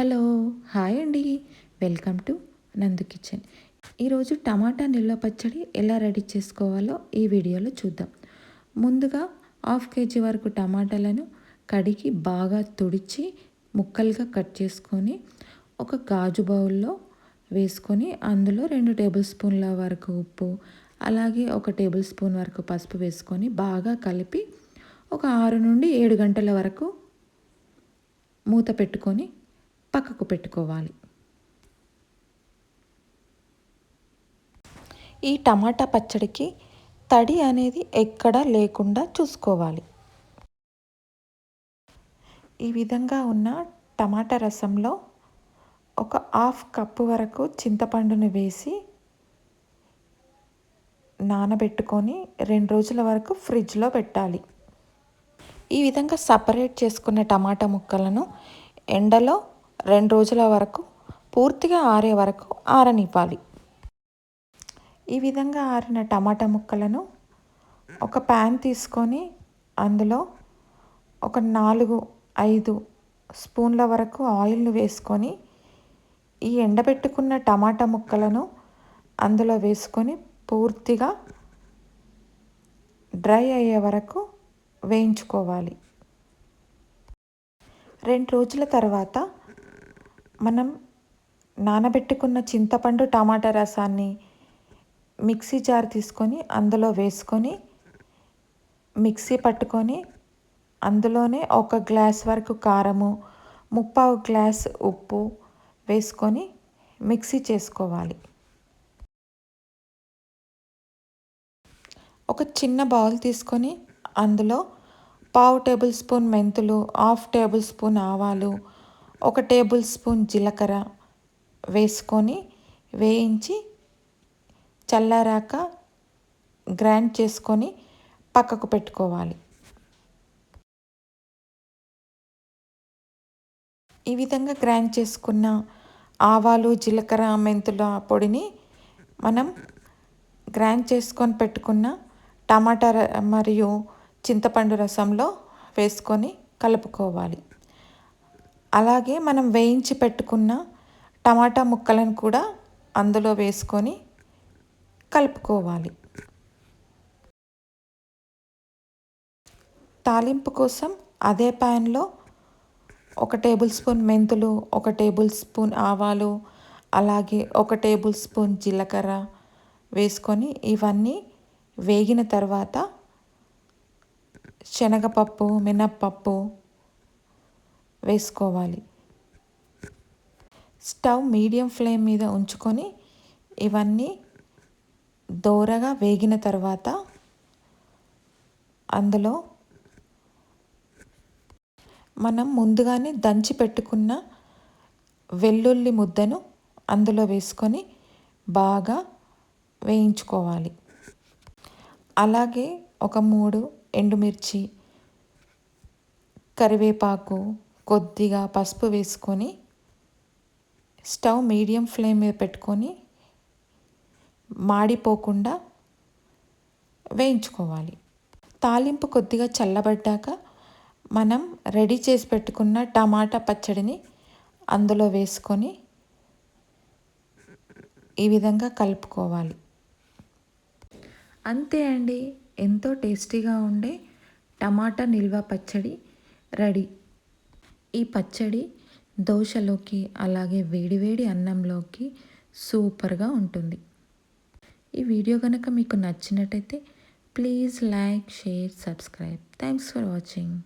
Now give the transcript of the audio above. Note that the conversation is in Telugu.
హలో, హాయ్ అండి. వెల్కమ్ టు నందు కిచెన్. ఈరోజు టమాటా నిల్వ పచ్చడి ఎలా రెడీ చేసుకోవాలో ఈ వీడియోలో చూద్దాం. ముందుగా 1/2 కేజీ వరకు టమాటాలను కడిగి బాగా తుడిచి ముక్కలుగా కట్ చేసుకొని ఒక గాజు బౌల్లో వేసుకొని అందులో 2 టేబుల్ స్పూన్ల వరకు ఉప్పు, అలాగే 1 టేబుల్ స్పూన్ వరకు పసుపు వేసుకొని బాగా కలిపి ఒక 6 నుండి 7 గంటల వరకు మూత పెట్టుకొని పక్కకు పెట్టుకోవాలి. ఈ టమాటా పచ్చడికి తడి అనేది ఎక్కడా లేకుండా చూసుకోవాలి. ఈ విధంగా ఉన్న టమాటా రసంలో ఒక 1/2 కప్పు వరకు చింతపండుని వేసి నానబెట్టుకొని 2 రోజుల వరకు ఫ్రిడ్జ్లో పెట్టాలి. ఈ విధంగా సపరేట్ చేసుకున్న టమాటా ముక్కలను ఎండలో 2 రోజుల వరకు పూర్తిగా ఆరే వరకు ఆరనివ్వాలి. ఈ విధంగా ఆరిన టమాటా ముక్కలను ఒక ప్యాన్ తీసుకొని అందులో ఒక 4-5 స్పూన్ల వరకు ఆయిల్ని వేసుకొని ఈ ఎండబెట్టుకున్న టమాటా ముక్కలను అందులో వేసుకొని పూర్తిగా డ్రై అయ్యే వరకు వేయించుకోవాలి. 2 రోజుల తర్వాత మనం నానబెట్టుకున్న చింతపండు టమాటా రసాన్ని మిక్సీ జార్ తీసుకొని అందులో వేసుకొని మిక్సీ పట్టుకొని అందులోనే 1 గ్లాస్ వరకు కారము, 3/4 గ్లాస్ ఉప్పు వేసుకొని మిక్సీ చేసుకోవాలి. ఒక చిన్న బౌల్ తీసుకొని అందులో 1/2 టేబుల్ స్పూన్ మెంతులు, 1/2 టేబుల్ స్పూన్ ఆవాలు, 1 టేబుల్ స్పూన్ జీలకర్ర వేసుకొని వేయించి చల్లారాక గ్రైండ్ చేసుకొని పక్కకు పెట్టుకోవాలి. ఈ విధంగా గ్రైండ్ చేసుకున్న ఆవాలు, జీలకర్ర, మెంతుల పొడిని మనం గ్రైండ్ చేసుకొని పెట్టుకున్న టమాటా మరియు చింతపండు రసంలో వేసుకొని కలుపుకోవాలి. అలాగే మనం వేయించి పెట్టుకున్న టమాటా ముక్కలను కూడా అందులో వేసుకొని కలుపుకోవాలి. తాలింపు కోసం అదే ప్యాన్లో 1 టేబుల్ స్పూన్ మెంతులు, 1 టేబుల్ స్పూన్ ఆవాలు, అలాగే 1 టేబుల్ స్పూన్ జీలకర్ర వేసుకొని ఇవన్నీ వేగిన తర్వాత శనగపప్పు, మినప్పప్పు వేసుకోవాలి. స్టవ్ మీడియం ఫ్లేమ్ మీద ఉంచుకొని ఇవన్నీ దోరగా వేగిన తర్వాత అందులో మనం ముందుగానే దంచి పెట్టుకున్న వెల్లుల్లి ముద్దను అందులో వేసుకొని బాగా వేయించుకోవాలి. అలాగే ఒక 3 ఎండుమిర్చి, కరివేపాకు, కొద్దిగా పసుపు వేసుకొని స్టవ్ మీడియం ఫ్లేమ్ మీద పెట్టుకొని మాడిపోకుండా వేయించుకోవాలి. తాలింపు కొద్దిగా చల్లబడ్డాక మనం రెడీ చేసి పెట్టుకున్న టమాటా పచ్చడిని అందులో వేసుకొని ఈ విధంగా కలుపుకోవాలి. అంతే అండి, ఎంతో టేస్టీగా ఉండే టమాటా నిల్వ పచ్చడి రెడీ. ఈ పచ్చడి దోశలోకి అలాగే వేడివేడి అన్నంలోకి సూపర్గా ఉంటుంది. ఈ వీడియో కనుక మీకు నచ్చినట్టయితే please like, share, subscribe. Thanks for watching.